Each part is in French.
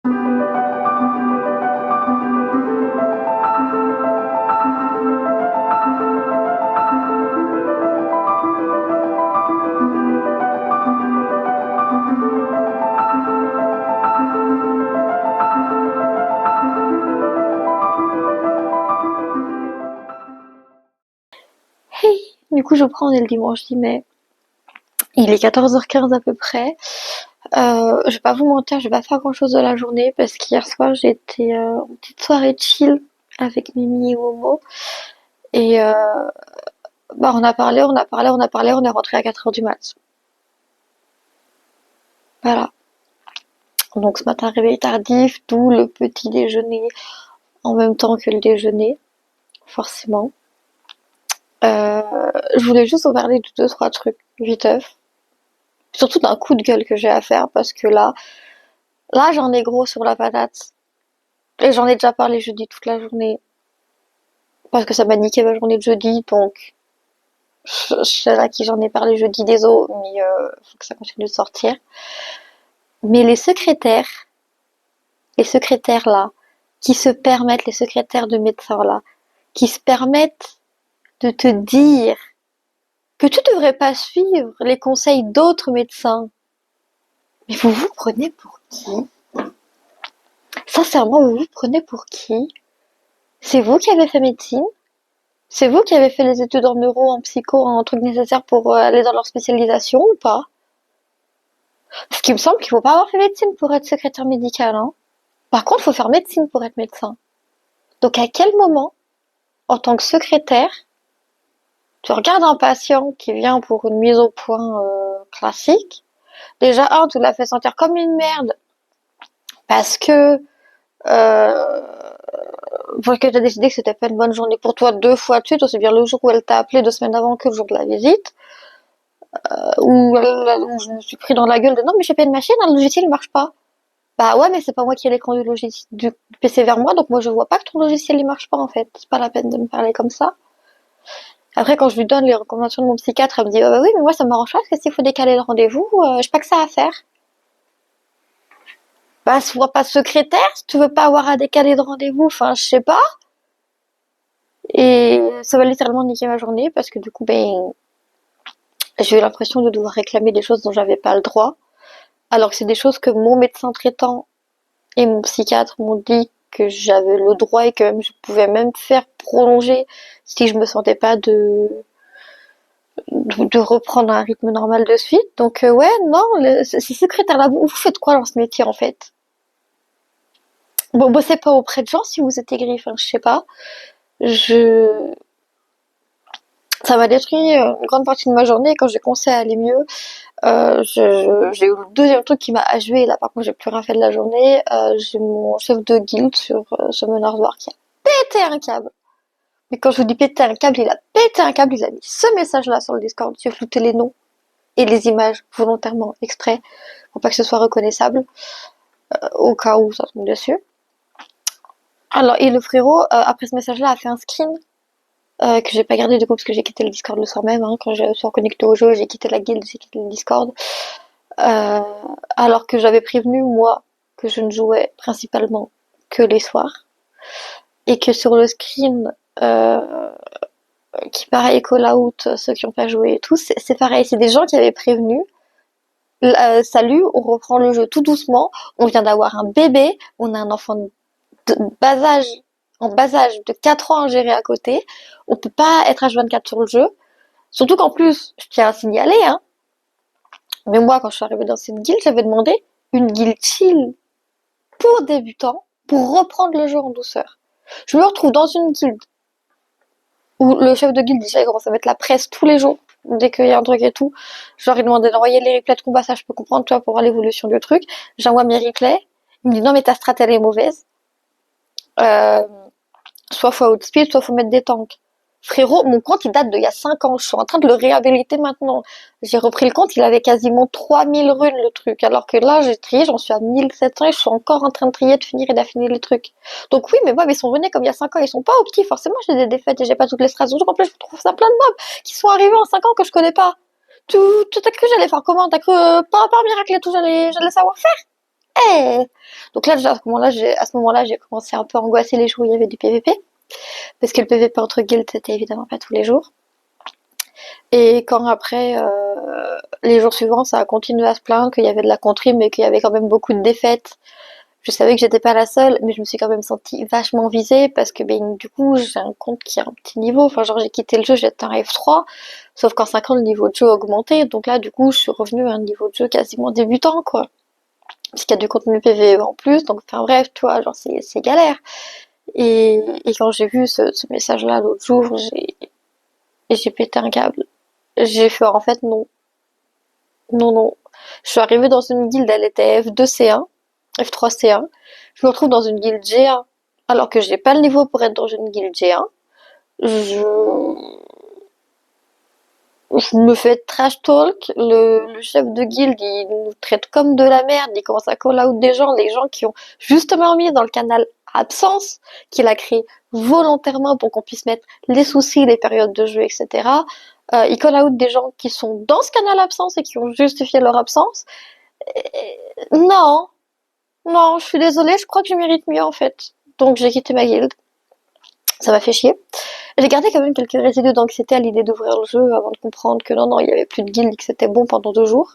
Hey! Du coup, je prends, on est le dimanche 10 mai. Il est 14h15 à peu près. Je vais pas vous mentir, je vais pas faire grand chose de la journée parce qu'hier soir j'ai été en petite soirée chill avec Mimi et Momo. Et bah on a parlé, on a parlé, on a parlé, on est rentré à 4h du mat. Voilà. Donc ce matin réveil tardif, d'où le petit déjeuner en même temps que le déjeuner, forcément. Je voulais juste vous parler de deux, trois trucs, vite œuf. Surtout d'un coup de gueule que j'ai à faire parce que là j'en ai gros sur la patate. Et j'en ai déjà parlé jeudi toute la journée. Parce que ça m'a niqué ma journée de jeudi, donc celle à qui j'en ai parlé jeudi, désolé, mais faut que ça continue de sortir. Mais les secrétaires là, qui se permettent, les secrétaires de médecins là, qui se permettent de te dire que tu devrais pas suivre les conseils d'autres médecins. Mais vous vous prenez pour qui? Sincèrement, vous vous prenez pour qui? C'est vous qui avez fait médecine? C'est vous qui avez fait les études en neuro, en psycho, en trucs nécessaires pour aller dans leur spécialisation ou pas? Parce qu'il me semble qu'il faut pas avoir fait médecine pour être secrétaire médical, hein. Par contre, il faut faire médecine pour être médecin. Donc à quel moment, en tant que secrétaire, tu regardes un patient qui vient pour une mise au point classique, déjà tu l'as fait sentir comme une merde parce que parce que t'as décidé que c'était pas une bonne journée pour toi deux fois de suite, aussi bien le jour où elle t'a appelé 2 semaines avant que le jour de la visite, où je me suis pris dans la gueule de non mais j'ai pas une machine, hein, le logiciel il marche pas. Bah ouais, mais c'est pas moi qui ai l'écran du logiciel du PC vers moi, donc moi je vois pas que ton logiciel il marche pas en fait. C'est pas la peine de me parler comme ça. Après, quand je lui donne les recommandations de mon psychiatre, elle me dit oh bah oui, mais moi ça m'arrange pas parce que s'il faut décaler le rendez-vous, j'ai pas que ça à faire. Bah sois pas secrétaire si tu veux pas avoir à décaler de rendez-vous, enfin je sais pas. Et ça va littéralement niquer ma journée parce que du coup ben j'ai eu l'impression de devoir réclamer des choses dont j'avais pas le droit, alors que c'est des choses que mon médecin traitant et mon psychiatre m'ont dit que j'avais le droit et que même je pouvais même faire prolonger si je me sentais pas de reprendre un rythme normal de suite. Donc ouais, non, ces secrétaires-là, vous faites quoi dans ce métier en fait? Bon, bossez pas auprès de gens si vous êtes aigri, enfin je sais pas. Je Ça m'a détruit une grande partie de ma journée et quand j'ai commencé à aller mieux, j'ai eu le deuxième truc qui m'a achevé, là par contre j'ai plus rien fait de la journée, j'ai mon chef de guilde sur ce Menardoir qui a pété un câble. Mais quand je vous dis péter un câble, il a pété un câble, il a mis ce message-là sur le Discord, j'ai flouté les noms et les images volontairement, exprès, pour pas que ce soit reconnaissable, au cas où ça tombe dessus. Alors, et le frérot, après ce message-là, a fait un screen que j'ai pas gardé du coup parce que j'ai quitté le Discord le soir même, hein, quand je suis reconnectée au jeu, j'ai quitté la guilde, j'ai quitté le Discord. Euh, alors que j'avais prévenu, moi, que je ne jouais principalement que les soirs. Et que sur le screen, qui paraît call out, ceux qui n'ont pas joué et tout, c'est pareil, c'est des gens qui avaient prévenu. Salut, on reprend le jeu tout doucement, on vient d'avoir un bébé, on a un enfant de bas âge, en bas âge de 4 ans à gérer à côté, on peut pas être H24 sur le jeu. Surtout qu'en plus, je tiens à signaler, hein, mais moi, quand je suis arrivée dans cette guilde, j'avais demandé une guilde chill pour débutants pour reprendre le jeu en douceur. Je me retrouve dans une guilde où le chef de guilde déjà il commence à mettre la presse tous les jours dès qu'il y a un truc et tout. Je leur ai demandé d'envoyer les replays de combat, ça je peux comprendre, tu vois, pour voir l'évolution du truc. J'envoie mes replays. Il me dit non mais ta strat elle est mauvaise. Euh, soit faut outspeed, soit faut mettre des tanks. Frérot, mon compte il date d'il y a 5 ans, je suis en train de le réhabiliter maintenant. J'ai repris le compte, il avait quasiment 3000 runes le truc, alors que là j'ai trié, j'en suis à 1700 et je suis encore en train de trier, de finir et d'affiner les trucs. Donc oui, mais moi, ils sont runés comme il y a 5 ans, ils sont pas opti, forcément j'ai des défaites et j'ai pas toutes les stratégies. En plus, je trouve ça plein de mobs qui sont arrivés en 5 ans que je connais pas. Tu t'as cru que j'allais faire comment? T'as cru, par miracle et tout, j'allais savoir faire? Hey! Donc là, déjà, à ce moment-là, j'ai commencé un peu à angoisser les jours où il y avait du PVP. Parce que le PVP entre guildes, c'était évidemment pas tous les jours. Et quand après, les jours suivants, ça a continué à se plaindre qu'il y avait de la contrib, mais qu'il y avait quand même beaucoup de défaites. Je savais que j'étais pas la seule, mais je me suis quand même sentie vachement visée parce que ben, du coup, j'ai un compte qui a un petit niveau. Enfin, genre, j'ai quitté le jeu, j'étais un F3. Sauf qu'en 5 ans, le niveau de jeu a augmenté. Donc là, du coup, je suis revenue à un niveau de jeu quasiment débutant, quoi. Parce qu'il y a du contenu PVE en plus. Donc, enfin, bref, tu vois, genre, c'est galère. Et quand j'ai vu ce message-là l'autre jour, j'ai pété un câble. J'ai fait, en fait, non. Non, non. Je suis arrivée dans une guilde, elle était F2C1, F3C1. Je me retrouve dans une guilde G1, alors que j'ai pas le niveau pour être dans une guilde G1. Je, je me fais trash talk. Le chef de guilde, il nous traite comme de la merde. Il commence à call out des gens, les gens qui ont justement mis dans le canal absence, qu'il a créé volontairement pour qu'on puisse mettre les soucis, les périodes de jeu, etc. Il call out des gens qui sont dans ce canal absence et qui ont justifié leur absence. Non, non, je suis désolée, je crois que je mérite mieux en fait. Donc j'ai quitté ma guilde. Ça m'a fait chier. J'ai gardé quand même quelques résidus d'anxiété à l'idée d'ouvrir le jeu avant de comprendre que non, non, il y avait plus de guild et que c'était bon pendant 2 jours.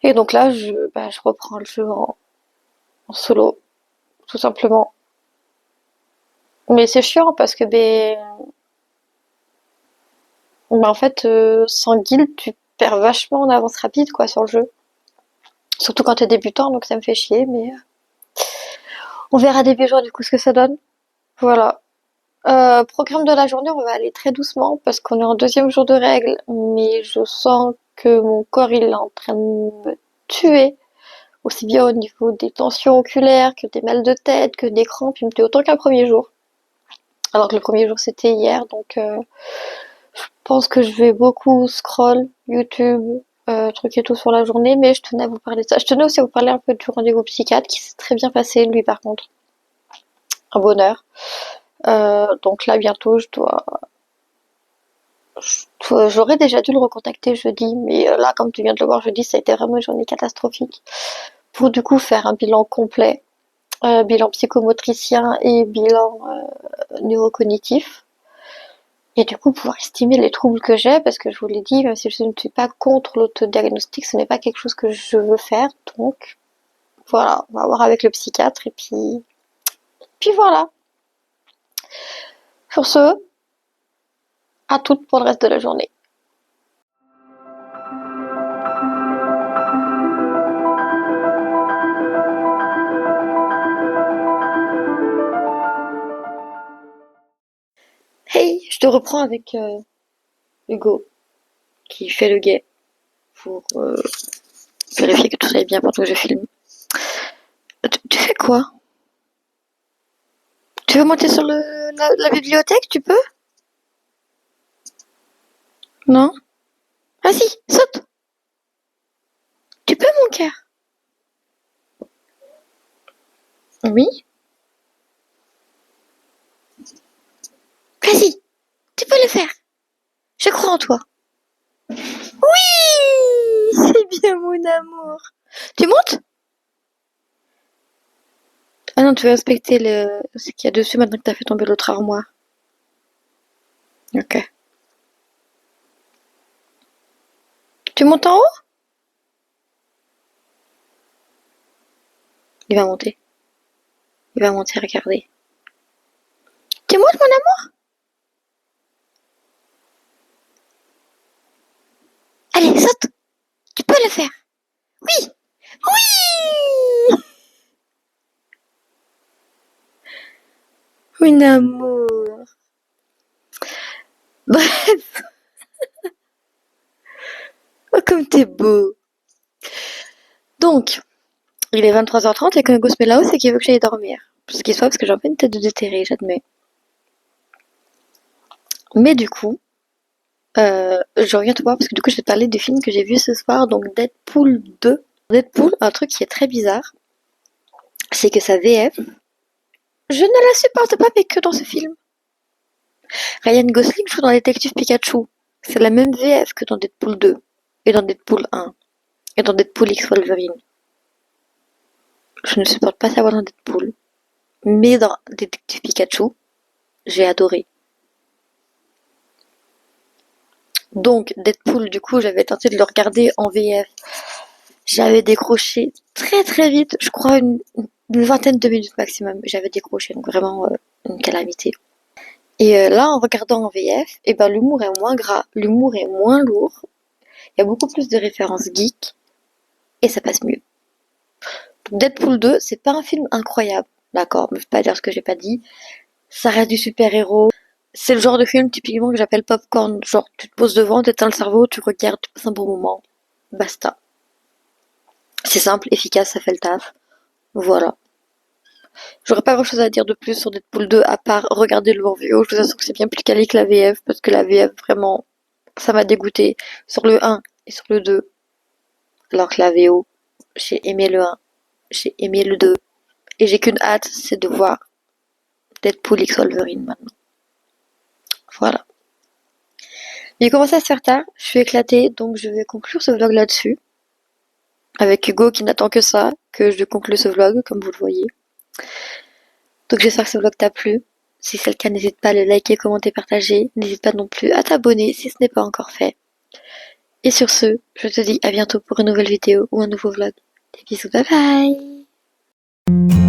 Et donc là, je reprends le jeu en solo, tout simplement. Mais c'est chiant parce que en fait, sans guild, tu perds vachement en avance rapide quoi sur le jeu. Surtout quand t'es débutant, donc ça me fait chier, mais on verra début juin du coup ce que ça donne. Voilà. Programme de la journée, on va aller très doucement parce qu'on est en deuxième jour de règle, mais je sens que mon corps il est en train de me tuer, aussi bien au niveau des tensions oculaires que des mal de tête, que des crampes, il me fait autant qu'un premier jour. Alors que le premier jour c'était hier, donc je pense que je vais beaucoup scroll YouTube, trucs et tout sur la journée, mais je tenais à vous parler de ça. Je tenais aussi à vous parler un peu du rendez-vous psychiatre qui s'est très bien passé, lui par contre, un bonheur. Donc là bientôt j'aurais déjà dû le recontacter jeudi, mais là, comme tu viens de le voir jeudi, ça a été vraiment une journée catastrophique. Pour du coup faire un bilan complet, bilan psychomotricien et bilan neurocognitif. Et du coup pouvoir estimer les troubles que j'ai, parce que je vous l'ai dit, même si je ne suis pas contre l'autodiagnostic, ce n'est pas quelque chose que je veux faire. Donc voilà, on va voir avec le psychiatre et puis voilà. Sur ce, à toutes pour le reste de la journée. Hey, je te reprends avec Hugo, qui fait le gay, pour vérifier que tout ça est bien pendant que je filme. Tu fais quoi? Tu veux monter sur la bibliothèque? Tu peux? Non? Vas-y, saute! Tu peux, mon cœur? Oui? Vas-y, tu peux le faire. Je crois en toi. Oui! C'est bien, mon amour. Tu montes? Ah non, tu veux inspecter ce qu'il y a dessus maintenant que t'as fait tomber l'autre armoire. Ok. Tu montes en haut? Il va monter. Il va monter, regardez. Tu montes, mon amour? Allez, saute! Tu peux le faire. Oui! Oui! Mon amour. Bref, oh, comme t'es beau. Donc, il est 23h30 et quand Hugo se met là-haut, c'est qu'il veut que j'aille dormir. Ce qui soit parce que j'ai un peu une tête de déterré, j'admets. Mais du coup, je reviens te voir parce que du coup, je vais te parler du film que j'ai vu ce soir, donc Deadpool 2. Deadpool, un truc qui est très bizarre, c'est que sa VF, je ne la supporte pas mais que dans ce film. Ryan Gosling joue dans Détective Pikachu. C'est la même VF que dans Deadpool 2, et dans Deadpool 1, et dans Deadpool X Wolverine. Je ne supporte pas sa voix dans Deadpool. Mais dans Détective Pikachu, j'ai adoré. Donc, Deadpool, du coup, j'avais tenté de le regarder en VF. J'avais décroché très très vite, je crois une vingtaine de minutes maximum. J'avais décroché, donc vraiment une calamité. Et là, en regardant en VF, eh ben, l'humour est moins gras, l'humour est moins lourd. Il y a beaucoup plus de références geeks et ça passe mieux. Donc, Deadpool 2, c'est pas un film incroyable, d'accord, mais je vais pas dire ce que j'ai pas dit. Ça reste du super-héros. C'est le genre de film typiquement que j'appelle popcorn. Genre, tu te poses devant, t'éteins le cerveau, tu regardes, tu passes un bon moment. Basta. C'est simple, efficace, ça fait le taf. Voilà. J'aurais pas grand chose à dire de plus sur Deadpool 2 à part regarder le en VO. Je vous assure que c'est bien plus quali que la VF parce que la VF vraiment ça m'a dégoûté sur le 1 et sur le 2. Alors que la VO, j'ai aimé le 1, j'ai aimé le 2 et j'ai qu'une hâte, c'est de voir Deadpool X Wolverine maintenant. Voilà. Il commence à se faire tard, je suis éclatée donc je vais conclure ce vlog là-dessus. Avec Hugo qui n'attend que ça, que je conclue ce vlog comme vous le voyez. Donc j'espère que ce vlog t'a plu. Si c'est le cas, n'hésite pas à le liker, commenter, partager. N'hésite pas non plus à t'abonner si ce n'est pas encore fait. Et sur ce, je te dis à bientôt pour une nouvelle vidéo ou un nouveau vlog. Des bisous, bye bye!